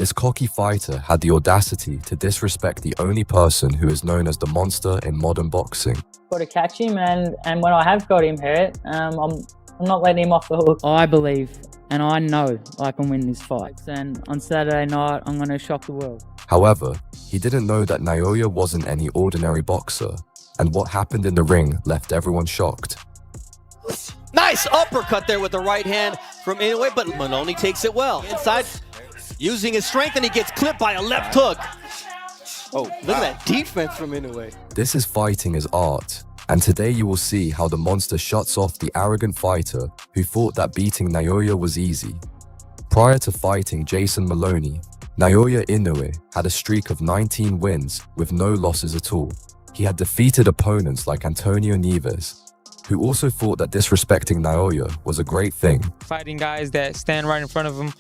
This cocky fighter had the audacity to disrespect the only person who is known as the monster in modern boxing. Got to catch him, and when I have got him hurt, I'm not letting him off the hook. I believe and I know I can win this fight. And on Saturday night, I'm going to shock the world. However, he didn't know that Naoya wasn't any ordinary boxer, and what happened in the ring left everyone shocked. Nice uppercut there with the right hand from Inoue, but Maloney takes it well. Inside, using his strength, and he gets clipped by a left hook. Oh, look at that defense from Inoue. This is fighting as art, and today you will see how the monster shuts off the arrogant fighter who thought that beating Naoya was easy. Prior to fighting Jason Maloney, Naoya Inoue had a streak of 19 wins with no losses at all. He had defeated opponents like Antonio Nieves, who also thought that disrespecting Naoya was a great thing. Fighting guys that stand right in front of him,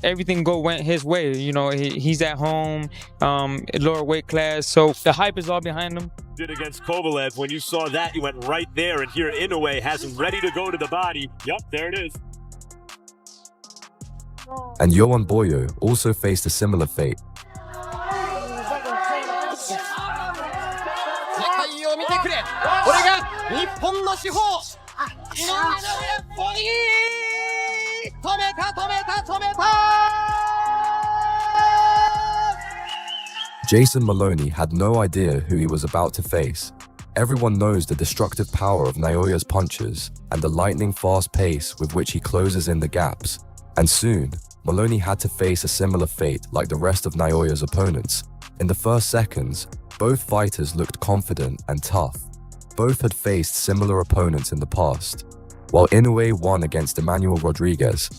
everything went his way. He's at home, lower weight class, so the hype is all behind him. Did against Kovalev. When you saw that, you went right there, and here Inoue has him ready to go to the body. Yup, there it is. And Yohan Boyo also faced a similar fate. Jason Maloney had no idea who he was about to face. Everyone knows the destructive power of Naoya's punches and the lightning-fast pace with which he closes in the gaps. And soon, Maloney had to face a similar fate like the rest of Naoya's opponents. In the first seconds, both fighters looked confident and tough. Both had faced similar opponents in the past. While Inoue won against Emmanuel Rodriguez,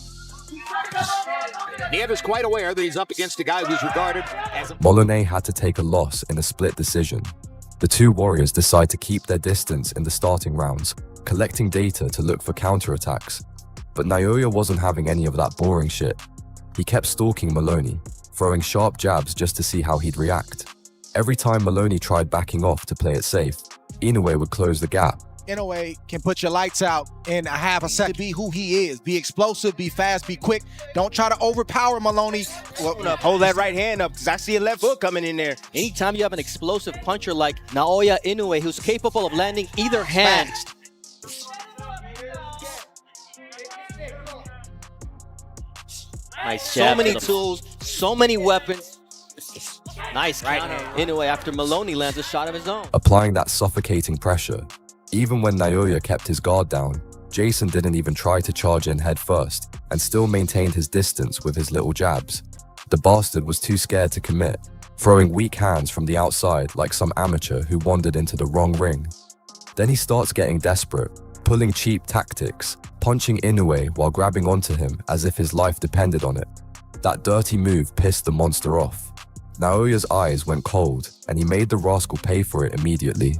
Nieves is quite aware that he's up against a guy who's regarded as Molyneux had to take a loss in a split decision. The two warriors decide to keep their distance in the starting rounds, collecting data to look for counterattacks. But Naoya wasn't having any of that boring shit. He kept stalking Maloney, throwing sharp jabs just to see how he'd react. Every time Maloney tried backing off to play it safe, Inoue would close the gap. Inoue can put your lights out in a half a second. Be who he is. Be explosive, be fast, be quick. Don't try to overpower Maloney. Hold that right hand up, because I see a left hook coming in there. Anytime you have an explosive puncher like Naoya Inoue, who's capable of landing either hand. Fast. Nice jab. So many tools, so many weapons. Nice counter. Inoue after Maloney lands a shot of his own. Applying that suffocating pressure. Even when Naoya kept his guard down, Jason didn't even try to charge in head first and still maintained his distance with his little jabs. The bastard was too scared to commit, throwing weak hands from the outside like some amateur who wandered into the wrong ring. Then he starts getting desperate, pulling cheap tactics, punching Inoue while grabbing onto him as if his life depended on it. That dirty move pissed the monster off. Naoya's eyes went cold and he made the rascal pay for it immediately.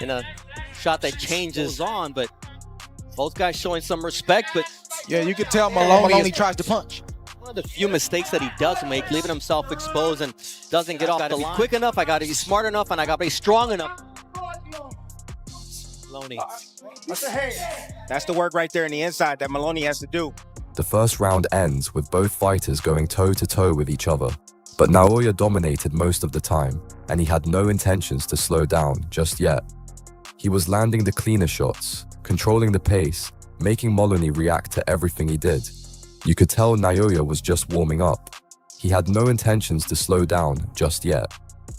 In a shot that changes on, but both guys showing some respect, but Yeah, you could tell Maloney tries to punch. one of the few mistakes that he does make, leaving himself exposed and doesn't get off the line. I gotta be quick enough, I gotta be smart enough, and I gotta be strong enough. Maloney. That's the work right there in the inside that Maloney has to do. The first round ends with both fighters going toe-to-toe with each other. But Naoya dominated most of the time, and he had no intentions to slow down just yet. He was landing the cleaner shots, controlling the pace, making Molyneux react to everything he did. You could tell Naoya was just warming up. He had no intentions to slow down just yet.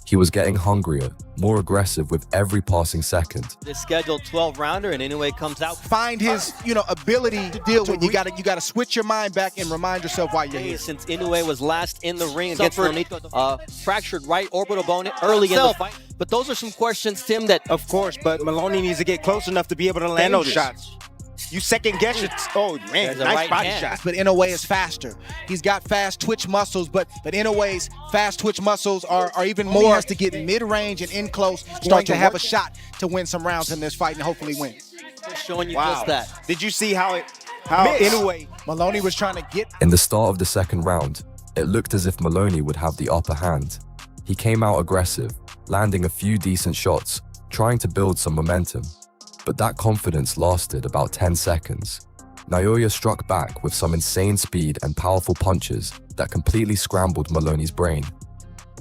He was getting hungrier, more aggressive with every passing second. This scheduled 12-rounder, and Inoue comes out. Find his, ability to deal with. You gotta switch your mind back and remind yourself why you're here. Since Inoue was last in the ring against Nonito, fractured right orbital bone early in the fight. But those are some questions, Tim, that Of course, but Maloney needs to get close enough to be able to land those shots. You second guess it. Oh man, There's a nice right body hand. shot. But Inoue is faster. He's got fast twitch muscles, but Inoue's fast twitch muscles are even more. He has to get mid-range and in close, start to have a shot to win some rounds in this fight and hopefully win. showing you just that. Did you see how Inoue? Maloney was trying to get. In the start of the second round, it looked as if Maloney would have the upper hand. He came out aggressive, landing a few decent shots, trying to build some momentum. But that confidence lasted about 10 seconds. Naoya struck back with some insane speed and powerful punches that completely scrambled Maloney's brain.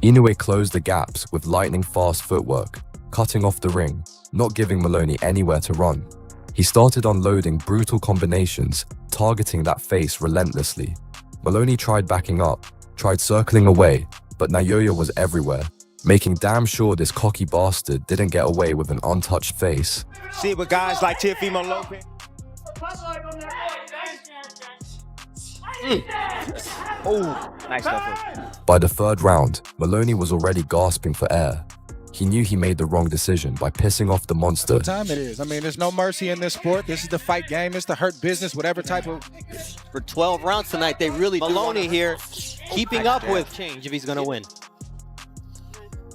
Inoue closed the gaps with lightning-fast footwork, cutting off the ring, not giving Maloney anywhere to run. He started unloading brutal combinations, targeting that face relentlessly. Maloney tried backing up, tried circling away, but Naoya was everywhere, making damn sure this cocky bastard didn't get away with an untouched face. See it with guys like Teofimo Lopez. Oh, nice effort. By the third round, Maloney was already gasping for air. He knew he made the wrong decision by pissing off the monster. What time it is? I mean, there's no mercy in this sport. This is the fight game. It's the hurt business, whatever type of... For 12 rounds tonight, they really Maloney here keeping up with change if he's going to win.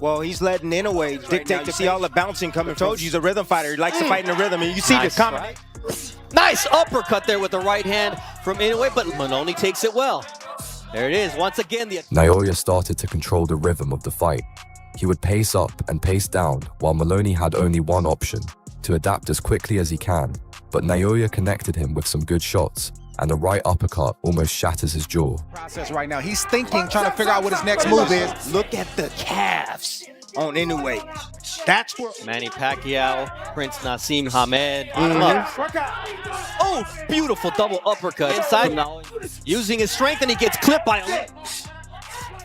Well, he's letting Inoue dictate to see all the bouncing coming. I told you he's a rhythm fighter. He likes to fight in the rhythm. And you see this comment. Nice uppercut there with the right hand from Inoue, but Maloney takes it well. There it is. Once again, the Naoya started to control the rhythm of the fight. He would pace up and pace down, while Maloney had only one option, to adapt as quickly as he can. But Naoya connected him with some good shots, and a right uppercut almost shatters his jaw. Process right now. He's thinking, trying to figure out what his next move is. Look at the calves on Inoue. That's where Manny Pacquiao, Prince Nassim Hamed. Oh, beautiful double uppercut inside. Using his strength, and he gets clipped by a...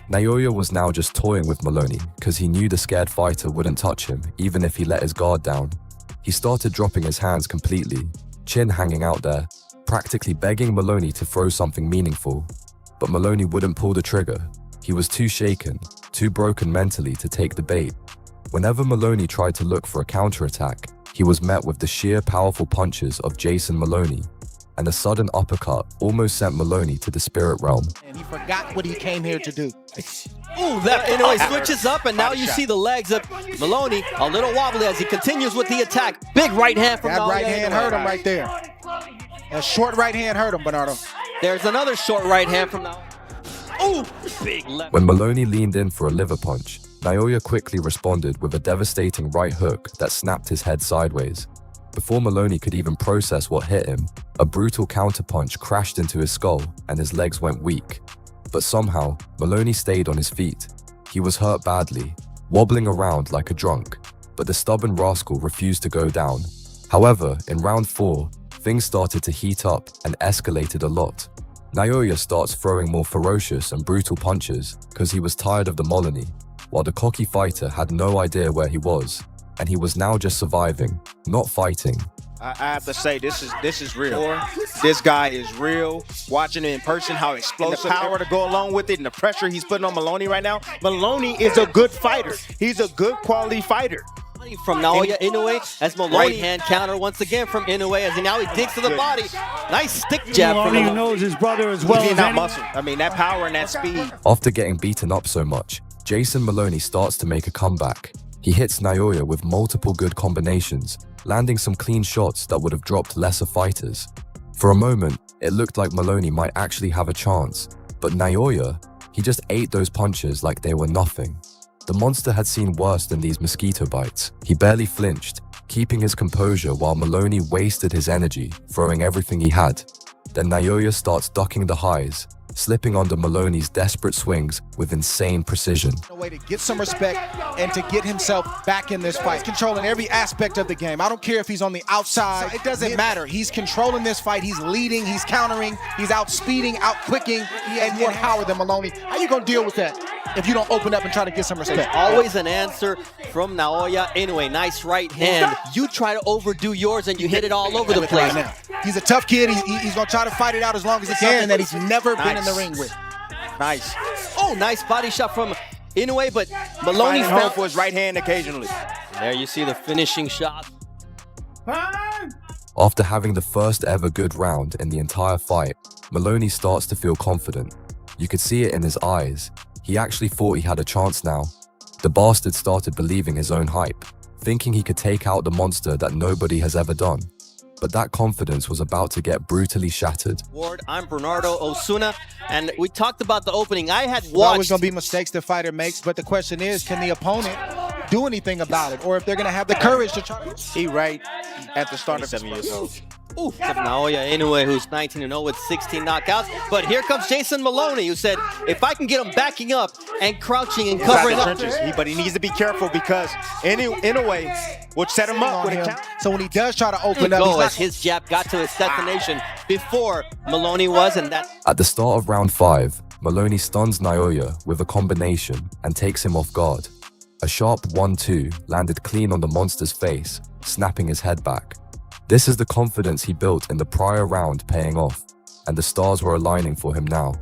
Naoya was now just toying with Maloney because he knew the scared fighter wouldn't touch him even if he let his guard down. He started dropping his hands completely, chin hanging out there, practically begging Maloney to throw something meaningful. But Maloney wouldn't pull the trigger. He was too shaken, too broken mentally to take the bait. Whenever Maloney tried to look for a counterattack, he was met with the sheer powerful punches of Jason Maloney, and a sudden uppercut almost sent Maloney to the spirit realm. And he forgot what he came here to do. Ooh, that Inoue switches up, and now you see the legs of Maloney a little wobbly as he continues with the attack. Big right hand from That Naoya right hand Inoue. hurt him right there. A short right hand hurt him, Bernardo. There's another short right hand from Naoya. Ooh, big left. When Maloney leaned in for a liver punch, Naoya quickly responded with a devastating right hook that snapped his head sideways. Before Maloney could even process what hit him, a brutal counterpunch crashed into his skull and his legs went weak. But somehow, Maloney stayed on his feet. He was hurt badly, wobbling around like a drunk, but the stubborn rascal refused to go down. However, in round 4, things started to heat up and escalated a lot. Naoya starts throwing more ferocious and brutal punches because he was tired of the Maloney, while the cocky fighter had no idea where he was, and he was now just surviving, not fighting. I have to say, this is real. This guy is real. Watching it in person, how explosive, and the power to go along with it, and the pressure he's putting on Maloney right now. Maloney is a good fighter. He's a good quality fighter. From Naoya Inoue as Maloney hand counter once again from Inoue as he digs to the body. Nice stick jab from Maloney knows his brother as well as that any. muscle. I mean, that power and that speed. After getting beaten up so much, Jason Maloney starts to make a comeback. He hits Naoya with multiple good combinations, landing some clean shots that would have dropped lesser fighters. For a moment, it looked like Maloney might actually have a chance, but Naoya, he just ate those punches like they were nothing. The monster had seen worse than these mosquito bites. He barely flinched, keeping his composure while Maloney wasted his energy, throwing everything he had. Then Naoya starts ducking the highs, slipping under Maloney's desperate swings with insane precision. A way to get some respect and to get himself back in this fight. He's controlling every aspect of the game. I don't care if he's on the outside. It doesn't matter. He's controlling this fight. He's leading. He's countering. He's out-speeding, out-quicking. He has more power than Maloney. How you going to deal with that if you don't open up and try to get some respect? Always an answer from Naoya Inoue. Nice right hand. You try to overdo yours and you hit it all over the place. Right now. He's a tough kid. He's going to try to fight it out as long as he can. That he's never been in the ring with. Nice. Oh, nice body shot from Inoue, but Maloney Finding home found for his right hand occasionally. There you see the finishing shot. After having the first ever good round in the entire fight, Maloney starts to feel confident. You could see it in his eyes. He actually thought he had a chance now. The bastard started believing his own hype, thinking he could take out the monster that nobody has ever done. But that confidence was about to get brutally shattered. I'm Bernardo Osuna, and we talked about the opening. I had There's always watched. going to be mistakes the fighter makes, but the question is, can the opponent do anything about it, or if they're going to have the courage to try. He right at the start of 7 years old. Ooh, Naoya Inoue, who's 19-0 with 16 knockouts. But here comes Jason Maloney, who said, if I can get him backing up and crouching and covering up. But he needs to be careful because Inoue would set him up with a count. So when he does try to open up, Go as his jab got to its destination before Maloney was, and that. At the start of round 5, Maloney stuns Naoya with a combination and takes him off guard. A sharp 1-2 landed clean on the monster's face, snapping his head back. This is the confidence he built in the prior round paying off, and the stars were aligning for him now.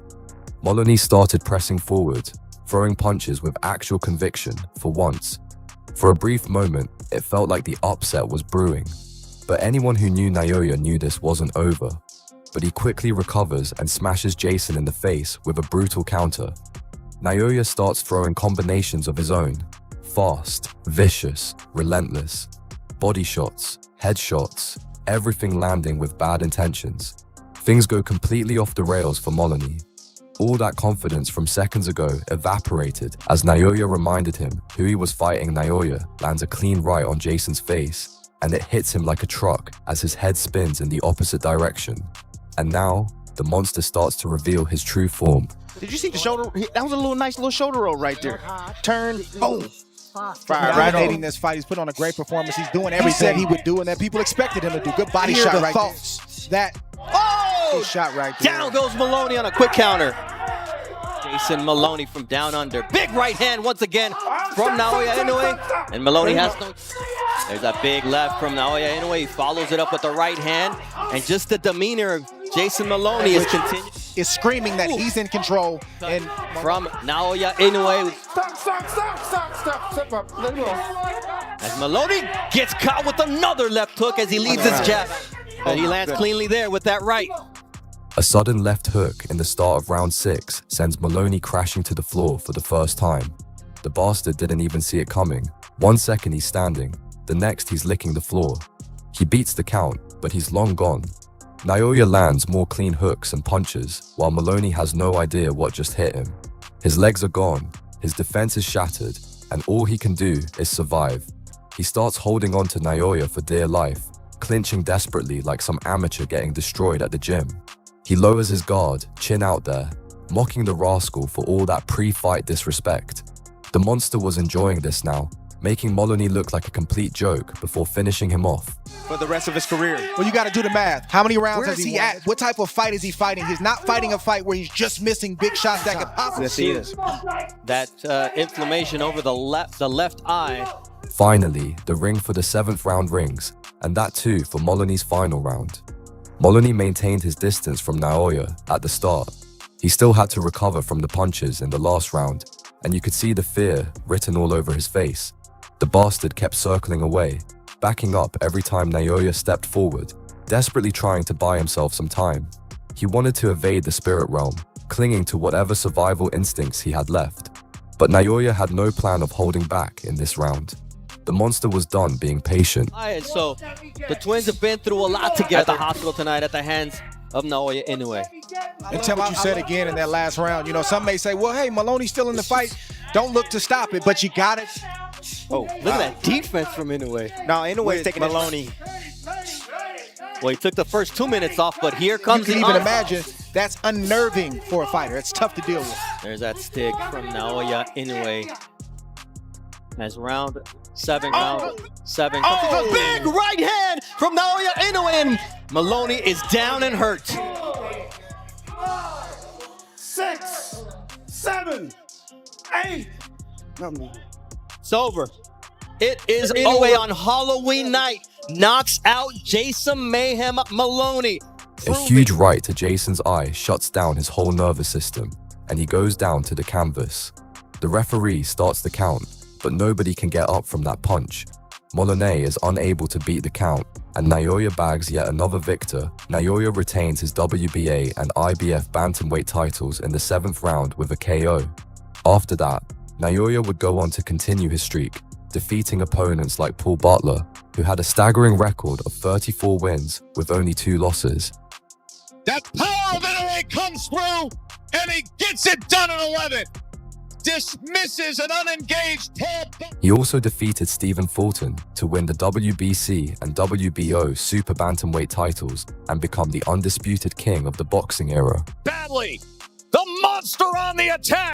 Maloney started pressing forward, throwing punches with actual conviction for once. For a brief moment, it felt like the upset was brewing. But anyone who knew Naoya knew this wasn't over. But he quickly recovers and smashes Jason in the face with a brutal counter. Naoya starts throwing combinations of his own. Fast, vicious, relentless. Body shots, headshots, everything landing with bad intentions. Things go completely off the rails for Maloney. All that confidence from seconds ago evaporated as Naoya reminded him who he was fighting. Naoya lands a clean right on Jason's face, and it hits him like a truck as his head spins in the opposite direction. And now, the monster starts to reveal his true form. Did you see the shoulder? That was a nice little shoulder roll right there. Turn, boom. Dominating this fight. He's put on a great performance. He's doing everything he said he would do and that people expected him to do. Good body shot right there. Good shot right there. Down goes Maloney on a quick counter. Jason Maloney from down under. Big right hand once again from Naoya Inoue. And Maloney has no... There's a big left from Naoya Inoue. He follows it up with the right hand. And just the demeanor of Jason Maloney is continuing. Is screaming that he's in control. And from Naoya Inoue. As Maloney gets caught with another left hook as he leaves his jab. But he lands cleanly there with that right. A sudden left hook in the start of round 6 sends Maloney crashing to the floor for the first time. The bastard didn't even see it coming. 1 second he's standing, the next he's licking the floor. He beats the count, but he's long gone. Naoya lands more clean hooks and punches, while Maloney has no idea what just hit him. His legs are gone, his defense is shattered, and all he can do is survive. He starts holding on to Naoya for dear life, clinching desperately like some amateur getting destroyed at the gym. He lowers his guard, chin out there, mocking the rascal for all that pre-fight disrespect. The monster was enjoying this now, making Maloney look like a complete joke before finishing him off. For the rest of his career. Well, you got to do the math. How many rounds is he at? What type of fight is he fighting? He's not fighting a fight where he's just missing big shots that could possibly. Yes, he is. That inflammation over the left eye. Finally, the ring for the 7th round rings, and that too for Maloney's final round. Maloney maintained his distance from Naoya at the start. He still had to recover from the punches in the last round, and you could see the fear written all over his face. The bastard kept circling away, backing up every time Naoya stepped forward, desperately trying to buy himself some time. He wanted to evade the spirit realm, clinging to whatever survival instincts he had left. But Naoya had no plan of holding back in this round. The monster was done being patient. And so the twins have been through a lot together at the hospital tonight at the hands of Naoya Inoue. And tell what you said again in that last round. You know, some may say, well, hey, Maloney's still in the fight. Don't look to stop it, but you got it. Oh, look at that defense from Inoue. Now, Inoue is taking Maloney. Well, he took the first 2 minutes off, but here comes you can even imagine that's unnerving for a fighter. It's tough to deal with. There's that stick from Naoya Inoue. As round 7 comes a big right hand from Naoya Inoue, and Maloney is down and hurt. 6, 7, 8. It's over. It is Inoue on Halloween night. Knocks out Jason Mayhem Maloney. A huge right to Jason's eye shuts down his whole nervous system, and he goes down to the canvas. The referee starts the count, but nobody can get up from that punch. Maloney is unable to beat the count, and Naoya bags yet another victor. Naoya retains his WBA and IBF bantamweight titles in the 7th round with a KO. After that, Naoya would go on to continue his streak, defeating opponents like Paul Butler, who had a staggering record of 34 wins with only 2 losses. That power of Inoue comes through, and he gets it done in 11. dismisses an unengaged head. He also defeated Stephen Fulton to win the WBC and WBO super bantamweight titles and become the undisputed king of the boxing era. Badly, the monster on the attack.